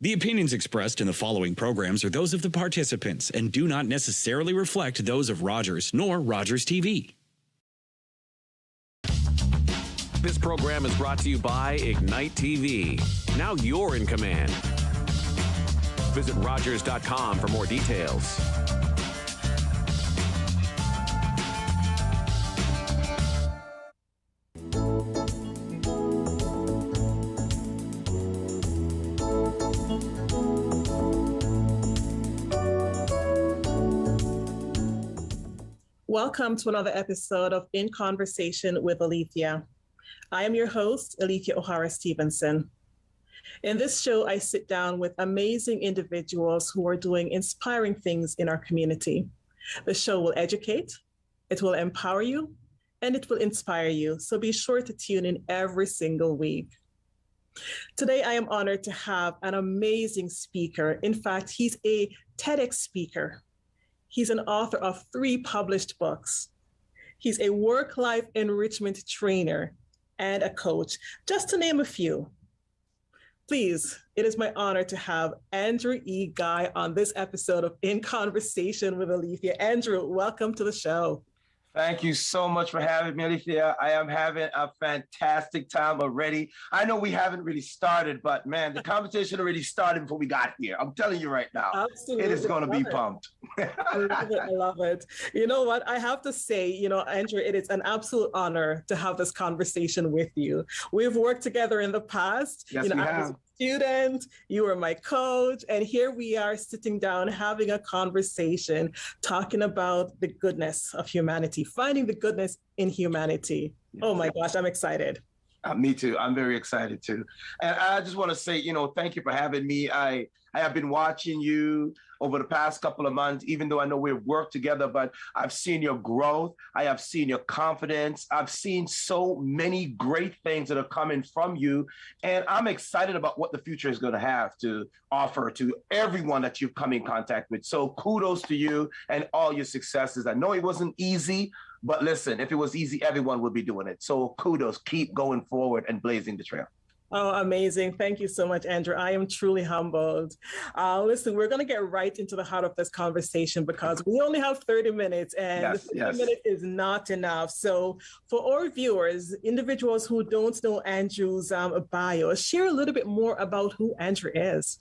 The opinions expressed in the following programs are those of the participants and do not necessarily reflect those of Rogers nor Rogers TV. This program is brought to you by Ignite TV. Now you're in command. Visit Rogers.com for more details. Welcome to another episode of In Conversation with Alethia. I am your host, Alethia O'Hara-Stephenson. In this show, I sit down with amazing individuals who are doing inspiring things in our community. The show will educate, it will empower you, and it will inspire you. So be sure to tune in every single week. Today, I am honored to have an amazing speaker. In fact, he's a TEDx speaker. He's an author of 3 published books. He's a work-life enrichment trainer and a coach, just to name a few. Please, it is my honor to have Andrew E. Guy on this episode of In Conversation with Alethia. Andrew, welcome to the show. Thank you so much for having me, Alethia. I am having a fantastic time already. I know we haven't really started, but man, the conversation already started before we got here. I'm telling you right now, absolutely. It is going to be pumped. I love it. I love it. You know what? I have to say, Andrew, it is an absolute honor to have this conversation with you. We've worked together in the past. Yes, we have. Student, you were my coach, and here we are sitting down having a conversation, talking about the goodness of humanity, finding the goodness in humanity. Yes. Oh my gosh, I'm excited. Me too. I'm very excited too. And I just want to say, thank you for having me. I have been watching you over the past couple of months, even though I know we've worked together, but I've seen your growth. I have seen your confidence. I've seen so many great things that are coming from you. And I'm excited about what the future is going to have to offer to everyone that you've come in contact with. So kudos to you and all your successes. I know it wasn't easy, but listen, if it was easy, everyone would be doing it. So kudos, keep going forward and blazing the trail. Oh, amazing. Thank you so much, Andrew. I am truly humbled. Listen, we're going to get right into the heart of this conversation because we only have 30 minutes and 30 minutes is not enough. So for our viewers, individuals who don't know Andrew's bio, share a little bit more about who Andrew is.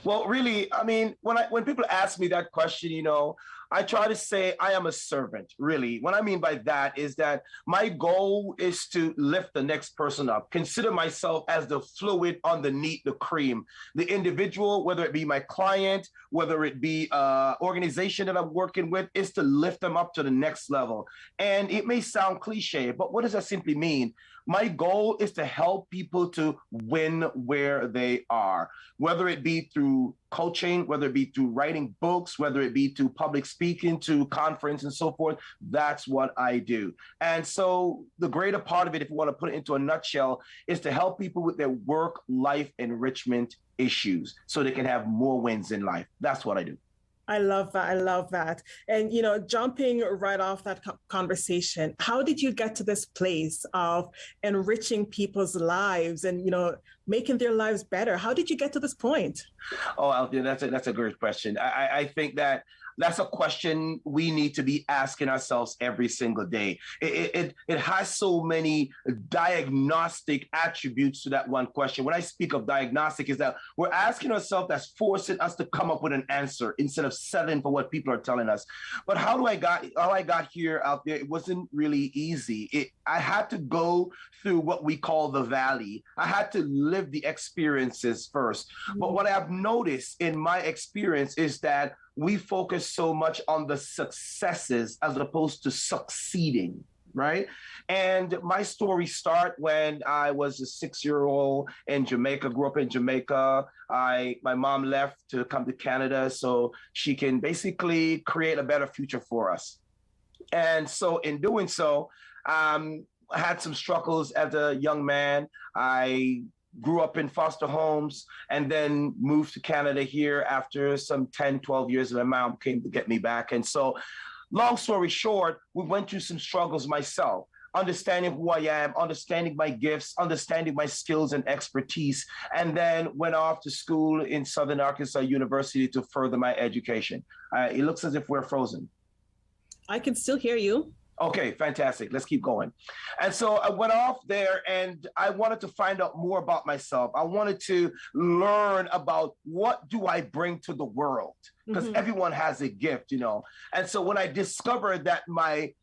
Well, really, I mean, when people ask me that question, I try to say I am a servant, really. What I mean by that is that my goal is to lift the next person up, consider myself as the fluid underneath the cream, the individual, whether it be my client, whether it be an organization that I'm working with, is to lift them up to the next level. And it may sound cliche, but what does that simply mean? My goal is to help people to win where they are, whether it be through coaching, whether it be through writing books, whether it be through public speaking, to conference and so forth. That's what I do. And so the greater part of it, if you want to put it into a nutshell, is to help people with their work-life enrichment issues so they can have more wins in life. That's what I do. I love that. I love that. And, jumping right off that conversation, how did you get to this place of enriching people's lives and, making their lives better? How did you get to this point? Oh, Alethia, that's a great question. I think that's a question we need to be asking ourselves every single day. It has so many diagnostic attributes to that one question. When I speak of diagnostic, is that we're asking ourselves, that's forcing us to come up with an answer instead of settling for what people are telling us. But how I got here out there, it wasn't really easy. I had to go through what we call the valley. I had to live the experiences first. Mm-hmm. But what I've noticed in my experience is that we focus so much on the successes as opposed to succeeding, right? And my story started when I was a 6-year-old in Jamaica, grew up in Jamaica. My mom left to come to Canada so she can basically create a better future for us. And so in doing so, I had some struggles as a young man. I grew up in foster homes and then moved to Canada here after some 10, 12 years. My mom came to get me back. And so long story short, we went through some struggles myself. understanding who I am, understanding my gifts, understanding my skills and expertise, and then went off to school in Southern Arkansas University to further my education. It looks as if we're frozen. I can still hear you. Okay, fantastic. Let's keep going. And so I went off there and I wanted to find out more about myself. I wanted to learn about what do I bring to the world? Because everyone has a gift, you know. And so when I discovered that my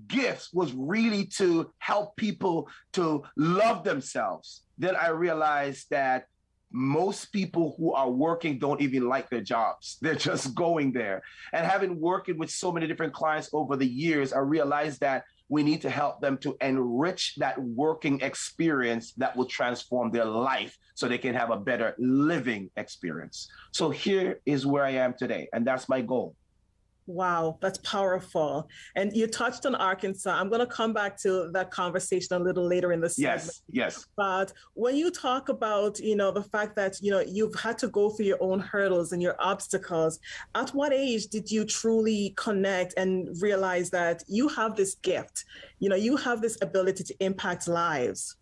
gifts was really to help people to love themselves, then I realized that most people who are working don't even like their jobs. They're just going there. And having worked with so many different clients over the years, I realized that we need to help them to enrich that working experience that will transform their life so they can have a better living experience. So here is where I am today, and that's my goal. Wow, that's powerful. And you touched on Arkansas. I'm going to come back to that conversation a little later in the segment. Yes. But when you talk about, you know, the fact that, you know, you've had to go through your own hurdles and your obstacles, at what age did you truly connect and realize that you have this gift? You know, you have this ability to impact lives.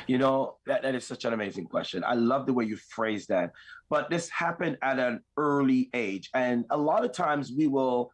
You know, that is such an amazing question. I love the way you phrase that. But this happened at an early age. And a lot of times we'll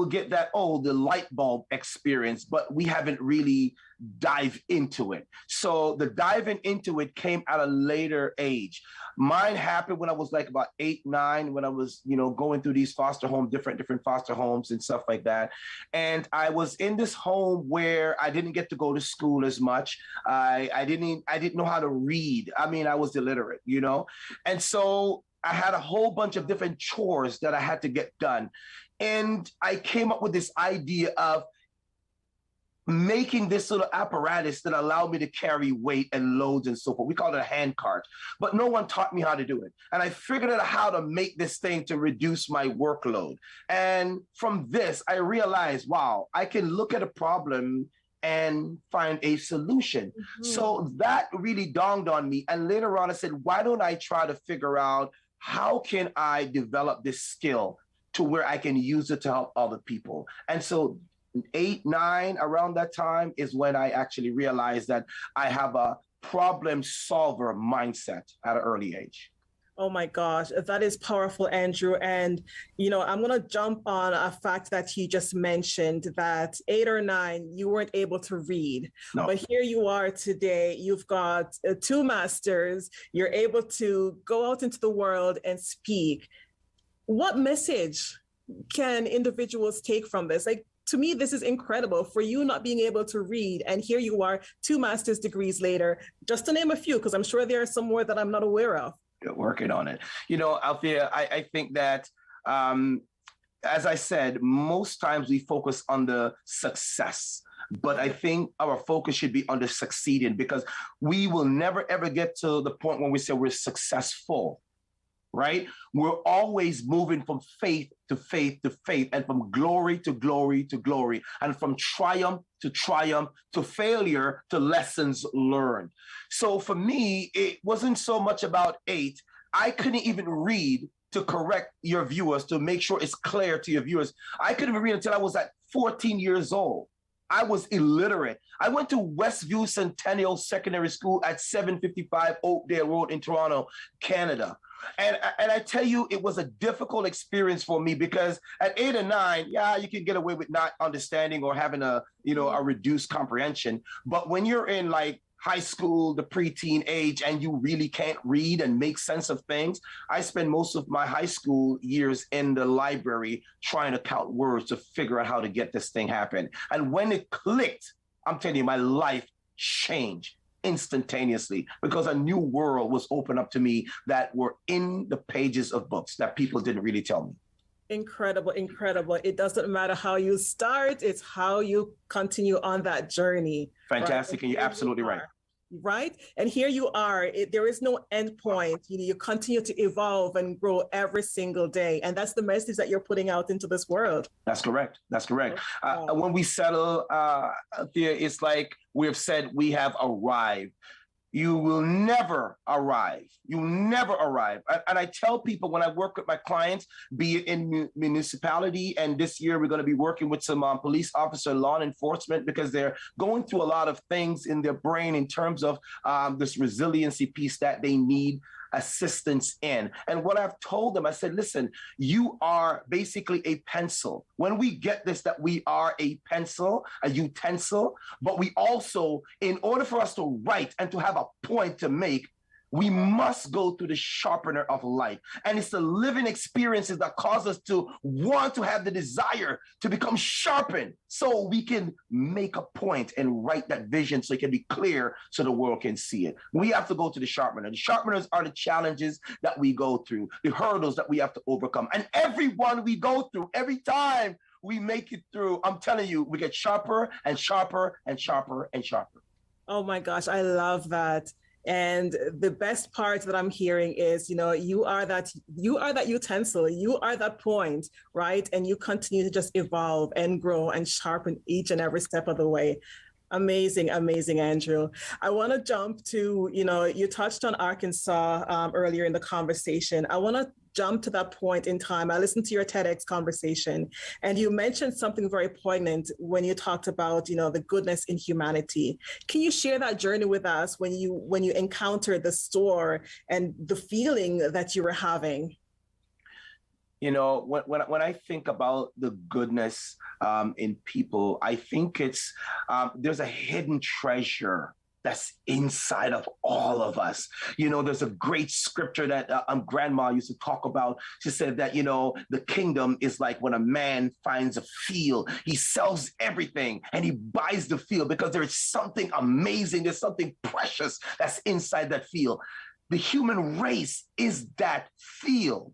get that, the light bulb experience, but we haven't really dived into it. So the diving into it came at a later age. Mine happened when I was like about 8, 9, when I was, you know, going through these foster homes, different foster homes and stuff like that. And I was in this home where I didn't get to go to school as much. I didn't know how to read. I mean, I was illiterate, you know? And so I had a whole bunch of different chores that I had to get done. And I came up with this idea of making this little apparatus that allowed me to carry weight and loads and so forth. We call it a hand cart, but no one taught me how to do it. And I figured out how to make this thing to reduce my workload. And from this, I realized, wow, I can look at a problem and find a solution. So that really dawned on me. And later on, I said, why don't I try to figure out how can I develop this skill to where I can use it to help other people? And so 8, 9, around that time is when I actually realized that I have a problem solver mindset at an early age. Oh my gosh, that is powerful, Andrew. And, you know, I'm going to jump on a fact that you just mentioned, that 8 or 9, you weren't able to read. No. But here you are today. You've got 2 masters. You're able to go out into the world and speak. What message can individuals take from this? Like, to me, this is incredible for you not being able to read. And here you are 2 master's degrees later, just to name a few, because I'm sure there are some more that I'm not aware of. You're working on it. You know, Alethia, I think that, as I said, most times we focus on the success. But I think our focus should be on the succeeding, because we will never, ever get to the point when we say we're successful. Right? We're always moving from faith to faith to faith, and from glory to glory to glory, and from triumph to failure to lessons learned. So for me, it wasn't so much about 8. I couldn't even read to correct your viewers, to make sure it's clear to your viewers. I couldn't even read until I was at 14 years old. I was illiterate. I went to Westview Centennial Secondary School at 755 Oakdale Road in Toronto, Canada. And I tell you, it was a difficult experience for me, because at 8 or 9, yeah, you can get away with not understanding or having a reduced comprehension. But when you're in like high school, the preteen age, and you really can't read and make sense of things, I spent most of my high school years in the library trying to count words to figure out how to get this thing happen. And when it clicked, I'm telling you, my life changed instantaneously, because a new world was opened up to me that were in the pages of books that people didn't really tell me. Incredible, incredible. It doesn't matter how you start, it's how you continue on that journey. Fantastic, right? And you're absolutely right. Right? And here you are. There is no end point. You continue to evolve and grow every single day. And that's the message that you're putting out into this world. That's correct. That's correct. When we settle, it's like we have said, we have arrived. you will never arrive. You'll never arrive. And I tell people when I work with my clients, be it in municipality, and this year we're going to be working with some police officer, law enforcement, because they're going through a lot of things in their brain in terms of this resiliency piece that they need assistance in. And what I've told them, I said, listen, you are basically a pencil. When we get this, that we are a pencil, a utensil, but we also, in order for us to write and to have a point to make, we must go through the sharpener of life. And it's the living experiences that cause us to want to have the desire to become sharpened so we can make a point and write that vision so it can be clear so the world can see it. We have to go to the sharpener. The sharpeners are the challenges that we go through, the hurdles that we have to overcome. And every one we go through, every time we make it through, I'm telling you, we get sharper and sharper and sharper and sharper. Oh my gosh, I love that. And the best part that I'm hearing is, you are that utensil, you are that point, right? And you continue to just evolve and grow and sharpen each and every step of the way. Amazing, amazing, Andrew. I want to jump to, you touched on Arkansas earlier in the conversation. I want to jump to that point in time. I listened to your TEDx conversation, and you mentioned something very poignant when you talked about, the goodness in humanity. Can you share that journey with us when you encountered the store and the feeling that you were having? When I think about the goodness in people, I think it's there's a hidden treasure that's inside of all of us. There's a great scripture that grandma used to talk about. She said that, the kingdom is like when a man finds a field, he sells everything and he buys the field because there's something amazing, there's something precious that's inside that field. The human race is that field.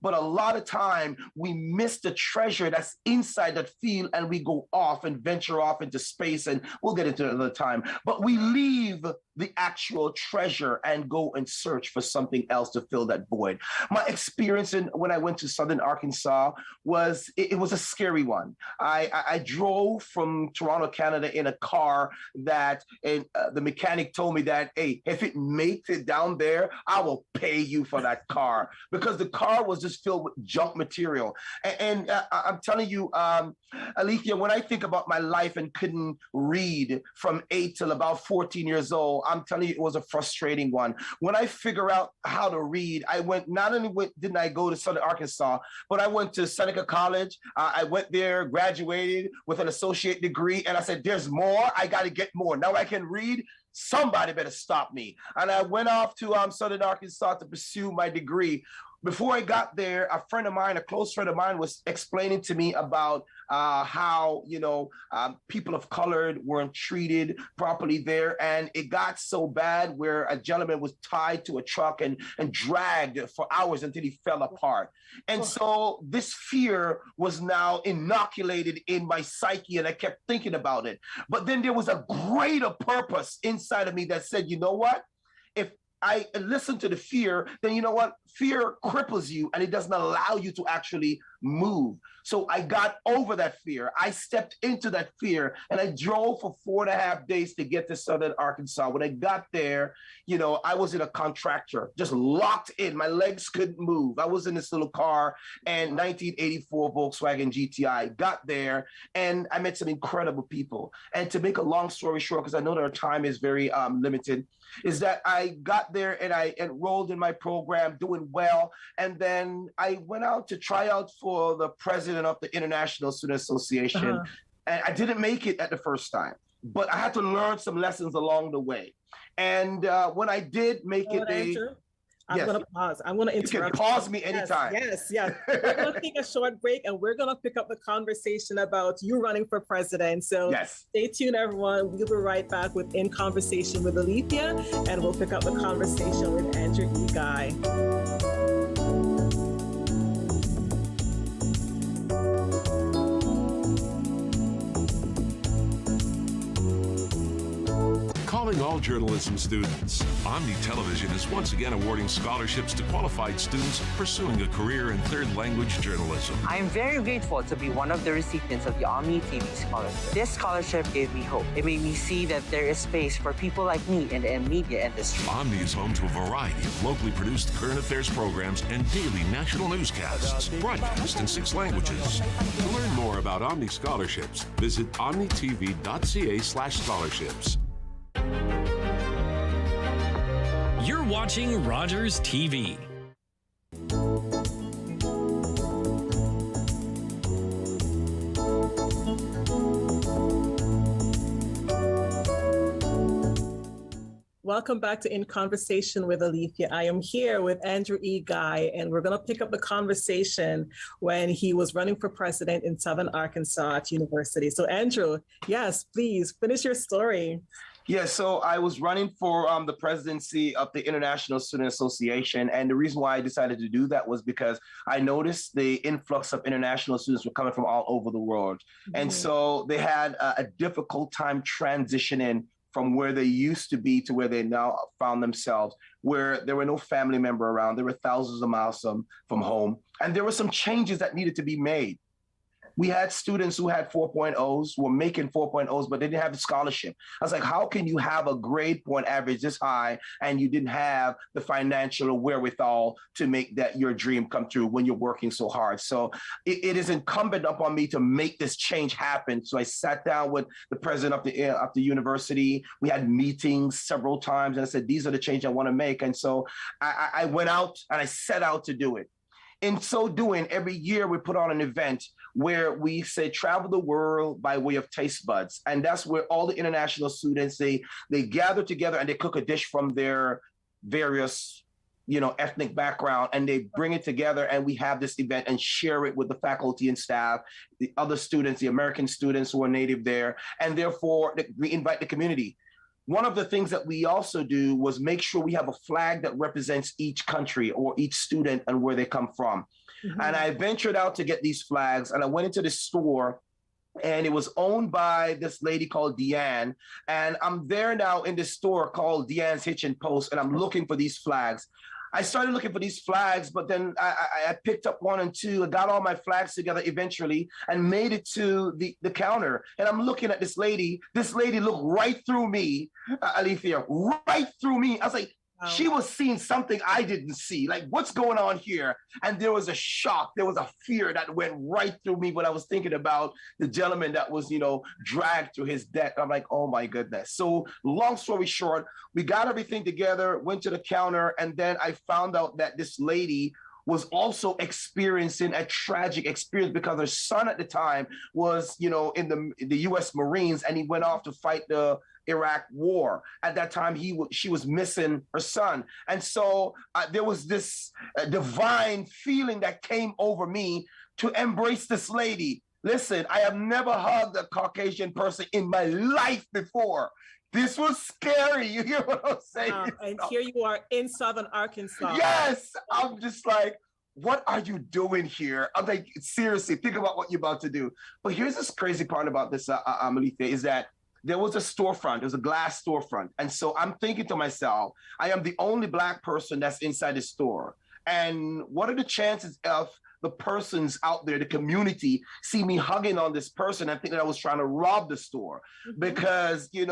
But a lot of time we miss the treasure that's inside that field and we go off and venture off into space, and we'll get into it another time. But we leave the actual treasure and go and search for something else to fill that void. My experience when I went to Southern Arkansas was, it was a scary one. I drove from Toronto, Canada in a car that the mechanic told me that, hey, if it makes it down there, I will pay you for that car, because the car was just filled with junk material. And I'm telling you, Alethia, when I think about my life and couldn't read from 8 till about 14 years old, I'm telling you, it was a frustrating one. When I figure out how to read, I went, not only didn't I go to Southern Arkansas, but I went to Seneca College. I went there, graduated with an associate degree, and I said, there's more, I got to get more. Now I can read. Somebody better stop me. And I went off to Southern Arkansas to pursue my degree. Before I got there, a friend of mine, a close friend of mine, was explaining to me about how, people of color weren't treated properly there. And it got so bad where a gentleman was tied to a truck and dragged for hours until he fell apart. And so this fear was now inoculated in my psyche, and I kept thinking about it. But then there was a greater purpose inside of me that said, you know what? If I listen to the fear, then you know what? Fear cripples you and it doesn't allow you to actually move. So I got over that fear. I stepped into that fear and I drove for 4.5 days to get to Southern Arkansas. When I got there, I was in a contractor, just locked in. My legs couldn't move. I was in this little car, and 1984 Volkswagen GTI. Got there and I met some incredible people. And to make a long story short, because I know that our time is very limited, is that I got there and I enrolled in my program, doing well. And then I went out to try out for the president of the International Student Association. And I didn't make it at the first time, but I had to learn some lessons along the way. And when I did make it, I'm going to pause. I'm going to interrupt. You can pause me anytime. Yes. We're going to take a short break and we're going to pick up the conversation about you running for president. So Stay tuned, everyone. We'll be right back with In Conversation with Alethia, and we'll pick up the conversation with Andrew E. Guy. Calling all journalism students. Omni Television is once again awarding scholarships to qualified students pursuing a career in third language journalism. I am very grateful to be one of the recipients of the Omni TV Scholarship. This scholarship gave me hope. It made me see that there is space for people like me in the media industry. Omni is home to a variety of locally produced current affairs programs and daily national newscasts, broadcast in 6 languages. To learn more about Omni scholarships, visit omnitv.ca/scholarships. You're watching Rogers TV. Welcome back to In Conversation with Alethia. I am here with Andrew E. Guy, and we're going to pick up the conversation when he was running for president in Southern Arkansas at University. So Andrew, yes, please finish your story. Yeah, so I was running for the presidency of the International Student Association. And the reason why I decided to do that was because I noticed the influx of international students were coming from all over the world. Mm-hmm. And so they had a difficult time transitioning from where they used to be to where they now found themselves, where there were no family member around. There were thousands of miles from home. And there were some changes that needed to be made. We had students who had 4.0s, were making 4.0s, but they didn't have the scholarship. I was like, how can you have a grade point average this high and you didn't have the financial wherewithal to make that your dream come true when you're working so hard? So it is incumbent upon me to make this change happen. So I sat down with the president of the university. We had meetings several times, and I said, these are the changes I want to make. And so I went out and I set out to do it. In so doing, every year we put on an event where we say travel the world by way of taste buds. And that's where all the international students, they gather together and they cook a dish from their various, ethnic background, and they bring it together, and we have this event and share it with the faculty and staff, the other students, the American students who are native there. And therefore we invite the community. One of the things that we also do was make sure we have a flag that represents each country or each student and where they come from. Mm-hmm. And I ventured out to get these flags, and I went into this store, and it was owned by this lady called Deanne. And I'm there now in this store called Deanne's Hitchin Post, and I'm looking for these flags. I started looking for these flags, but then I picked up one and two. I got all my flags together eventually and made it to the counter. And I'm looking at this lady. This lady looked right through me, Alethia, right through me. I was like, wow. She was seeing something I didn't see. Like, what's going on here? And there was a shock. There was a fear that went right through me when I was thinking about the gentleman that was, dragged to his death. I'm like, oh my goodness. So long story short, we got everything together, went to the counter, and then I found out that this lady was also experiencing a tragic experience because her son at the time was, in the U.S. Marines, and he went off to fight the Iraq war. At that time, she was missing her son. And so there was this divine feeling that came over me to embrace this lady. Listen, I have never hugged a Caucasian person in my life before. This was scary. You hear what I'm saying? And here you are in Southern Arkansas. Yes. I'm just like, what are you doing here? I'm like, seriously, think about what you're about to do. But here's this crazy part about this, Alethia, is that there was a storefront. There was a glass storefront. And so I'm thinking to myself, I am the only Black person that's inside the store. And what are the chances of the persons out there, the community, see me hugging on this person and think that I was trying to rob the store? Because, the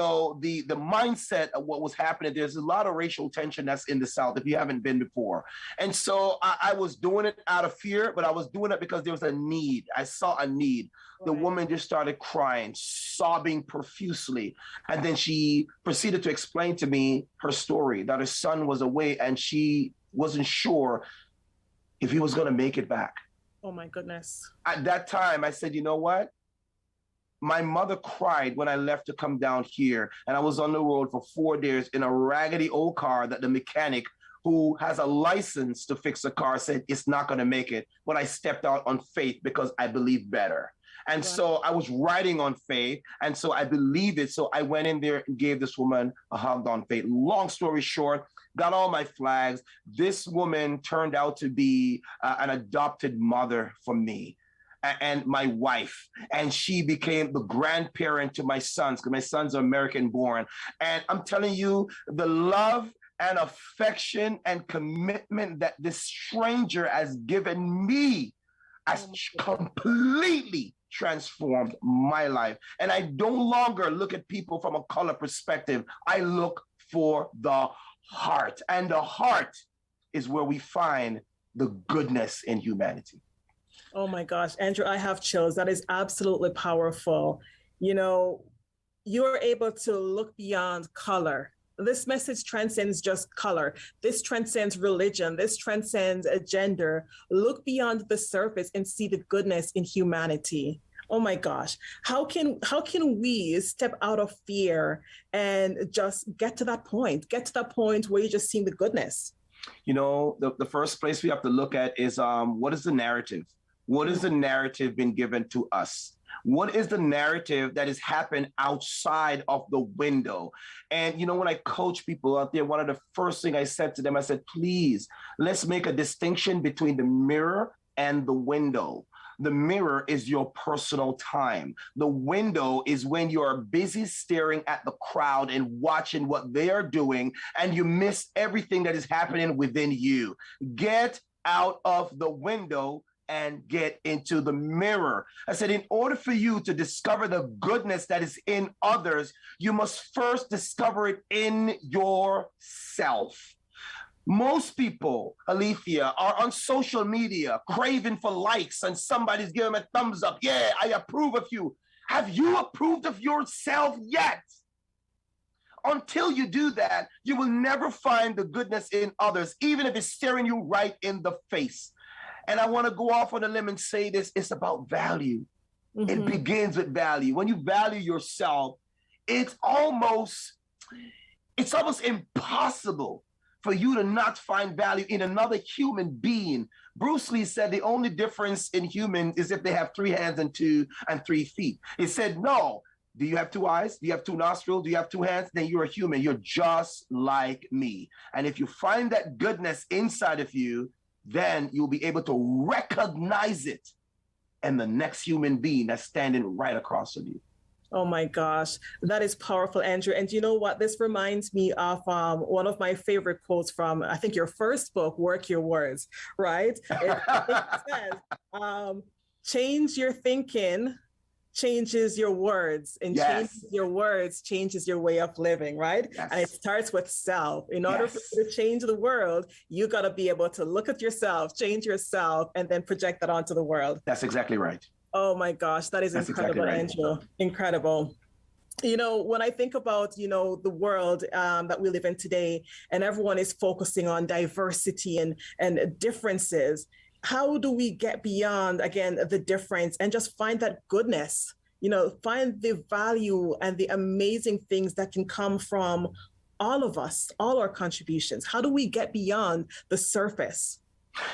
mindset of what was happening, there's a lot of racial tension that's in the South if you haven't been before. And so I was doing it out of fear, but I was doing it because there was a need. I saw a need. The woman just started crying, sobbing profusely. And then she proceeded to explain to me her story, that her son was away and she wasn't sure if he was going to make it back. Oh my goodness. At that time, I said, you know what? My mother cried when I left to come down here. And I was on the road for 4 days in a raggedy old car that the mechanic who has a license to fix a car said it's not going to make it. But I stepped out on faith because I believe better. And so I was riding on faith. And so I believed it. So I went in there and gave this woman a hug on faith. Long story short, got all my flags. This woman turned out to be an adopted mother for me. and my wife, and she became the grandparent to my sons, because my sons are American born. And I'm telling you, the love and affection and commitment that this stranger has given me has completely transformed my life. And I no longer look at people from a color perspective. I look for the heart. And the heart is where we find the goodness in humanity. Oh my gosh, Andrew, I have chills. That is absolutely powerful. You know, you're able to look beyond color. This message transcends just color. This transcends religion. This transcends a gender. Look beyond the surface and see the goodness in humanity. Oh my gosh. How can we step out of fear and just get to that point where you're just seeing the goodness? You know, the first place we have to look at is what is the narrative? What is the narrative been given to us? What is the narrative that has happened outside of the window? And, you know, when I coach people out there, one of the first things I said to them, I said, please, let's make a distinction between the mirror and the window. The mirror is your personal time. The window is when you are busy staring at the crowd and watching what they are doing, and you miss everything that is happening within you. Get out of the window and get into the mirror. I said, in order for you to discover the goodness that is in others, you must first discover it in yourself. Most people, Alethia, are on social media craving for likes and somebody's giving them a thumbs up. Yeah, I approve of you. Have you approved of yourself yet? Until you do that, you will never find the goodness in others, even if it's staring you right in the face. And I want to go off on a limb and say this, it's about value. Mm-hmm. It begins with value. When you value yourself, it's almost impossible for you to not find value in another human being. Bruce Lee said the only difference in humans is if they have 3 hands and 2 and 3 feet. He said, no, do you have 2 eyes? Do you have 2 nostrils? Do you have 2 hands? Then you're a human. You're just like me. And if you find that goodness inside of you, then you'll be able to recognize it in the next human being that's standing right across from you. Oh my gosh, that is powerful, Andrew. And you know what? This reminds me of one of my favorite quotes from, I think, your first book, Work Your Words, right? It says, change your thinking changes your words, and changes your words changes your way of living, right? Yes. And it starts with self. In order for you to change the world, you got to be able to look at yourself, change yourself, and then project that onto the world. That's exactly right. Oh my gosh, that's incredible, exactly right. Angel. Incredible. You know, when I think about, you know, the world that we live in today, and everyone is focusing on diversity and differences, how do we get beyond, again, the difference and just find that goodness, you know, find the value and the amazing things that can come from all of us, all our contributions? How do we get beyond the surface?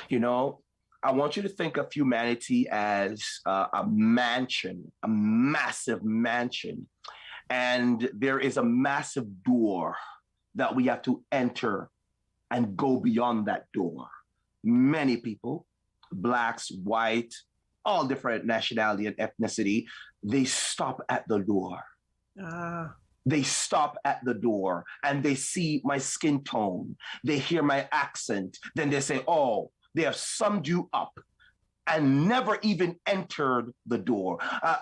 You know, I want you to think of humanity as a mansion, a massive mansion. And there is a massive door that we have to enter and go beyond that door. Many people, Blacks, white, all different nationality and ethnicity, they stop at the door. They stop at the door and they see my skin tone. They hear my accent. Then they say, oh, they have summed you up and never even entered the door.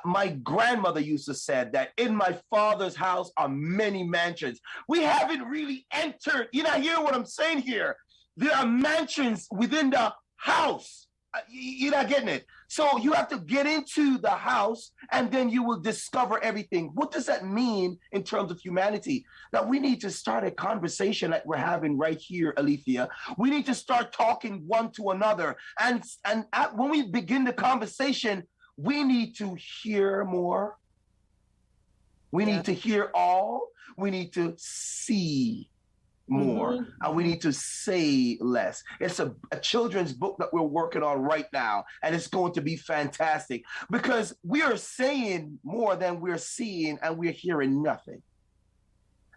My grandmother used to say that in my father's house are many mansions. We haven't really entered. You know, hear what I'm saying here? There are mansions within the house. You're not getting it. So you have to get into the house and then you will discover everything. What does that mean in terms of humanity? That we need to start a conversation like we're having right here, Alethia. We need to start talking one to another. And when we begin the conversation, we need to hear more. We need to hear all. We need to see more, and we need to say less. It's a children's book that we're working on right now, and it's going to be fantastic because we are saying more than we're seeing, and we're hearing nothing.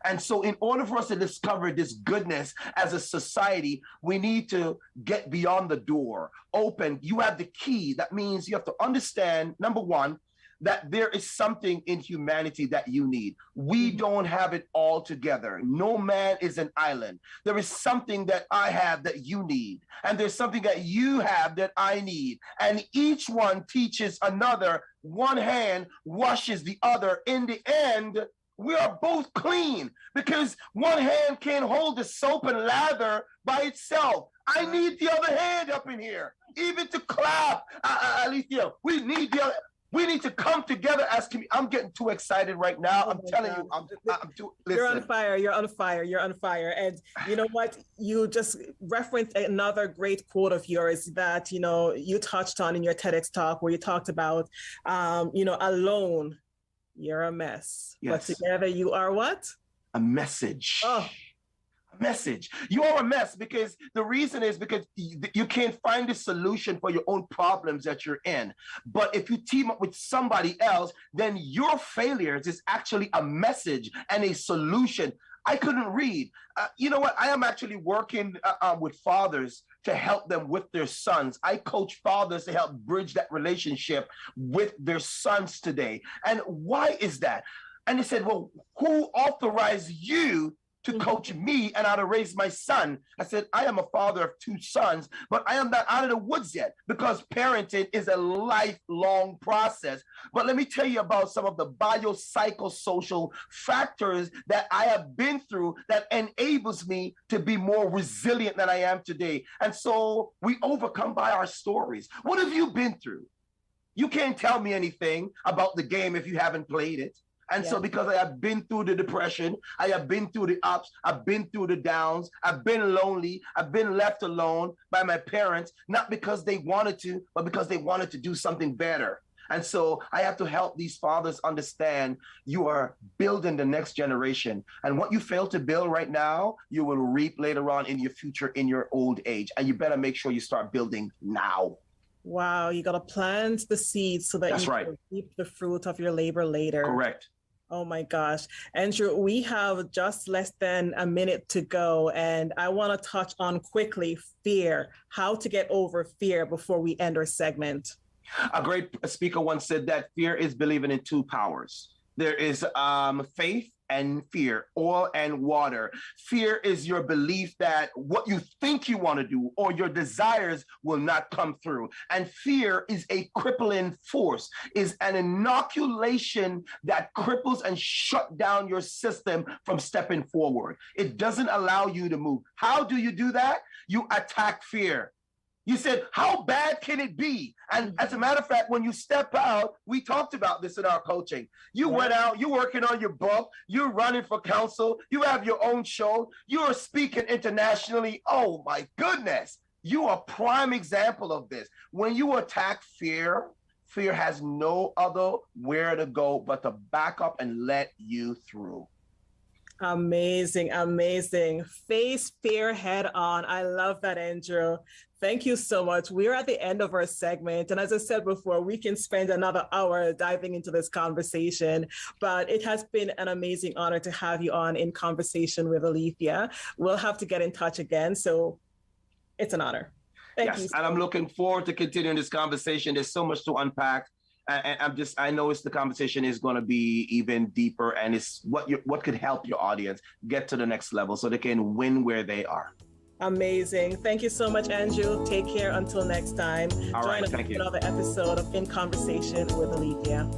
And so in order for us to discover this goodness as a society, we need to get beyond the door, open. You have the key. That means you have to understand, number one, that there is something in humanity that you need. We don't have it all together. No man is an island. There is something that I have that you need, and there's something that you have that I need. And each one teaches another. One hand washes the other. In the end, we are both clean because one hand can't hold the soap and lather by itself. I need the other hand up in here, even to clap. Alethia, we need the other. We need to come together as community. I'm getting too excited right now. I'm telling you, I'm too. Listen. You're on fire. You're on fire. You're on fire. And you know what? You just referenced another great quote of yours that, you know, you touched on in your TEDx talk where you talked about, you know, alone, you're a mess. Yes. But together you are what? A message. Oh. Message. You are a mess because the reason is because you can't find a solution for your own problems that you're in. But if you team up with somebody else, then your failures is actually a message and a solution. I couldn't read. You know what? I am actually working with fathers to help them with their sons. I coach fathers to help bridge that relationship with their sons today. And why is that? And they said, well, who authorized you to coach me and how to raise my son? I said, I am a father of 2 sons, but I am not out of the woods yet because parenting is a lifelong process. But let me tell you about some of the biopsychosocial factors that I have been through that enables me to be more resilient than I am today. And so we overcome by our stories. What have you been through? You can't tell me anything about the game if you haven't played it. And so because I have been through the depression, I have been through the ups, I've been through the downs, I've been lonely, I've been left alone by my parents, not because they wanted to, but because they wanted to do something better. And so I have to help these fathers understand you are building the next generation. And what you fail to build right now, you will reap later on in your future, in your old age. And you better make sure you start building now. Wow, you got to plant the seeds so that That's you right. can reap the fruit of your labor later. Correct. Oh my gosh. Andrew, we have just less than a minute to go, and I want to touch on quickly fear, how to get over fear before we end our segment. A great speaker once said that fear is believing in 2 powers. There is faith and fear, oil and water. Fear is your belief that what you think you want to do or your desires will not come through. And fear is a crippling force, is an inoculation that cripples and shut down your system from stepping forward. It doesn't allow you to move. How do you do that? You attack fear. You said, how bad can it be? And as a matter of fact, when you step out, we talked about this in our coaching. You went out, you're working on your book, you're running for council, you have your own show, you are speaking internationally. Oh my goodness, you are a prime example of this. When you attack fear, fear has no other where to go but to back up and let you through. Amazing, amazing. Face fear head on. I love that, Andrew. Thank you so much. We're at the end of our segment. And as I said before, we can spend another hour diving into this conversation, but it has been an amazing honor to have you on in conversation with Alethia. We'll have to get in touch again. So it's an honor. Thank you. And I'm looking forward to continuing this conversation. There's so much to unpack. And I know the conversation is going to be even deeper, and it's what could help your audience get to the next level so they can win where they are. Amazing. Thank you so much, Andrew. Take care until next time. All right, thank you. Join us for another episode of In Conversation with Alethia.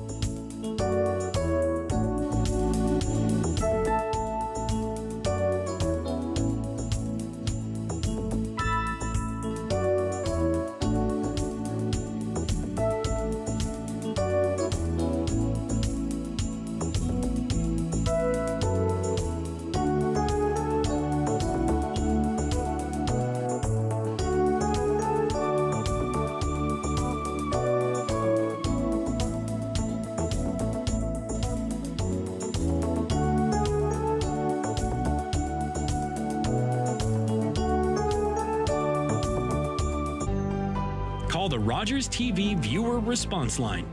Call the Rogers TV viewer response line,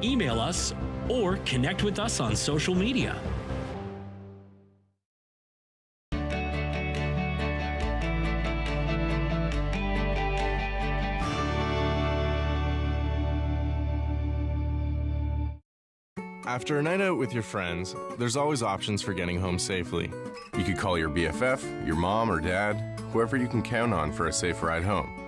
email us, or connect with us on social media. After a night out with your friends, there's always options for getting home safely. You could call your BFF, your mom or dad, whoever you can count on for a safe ride home.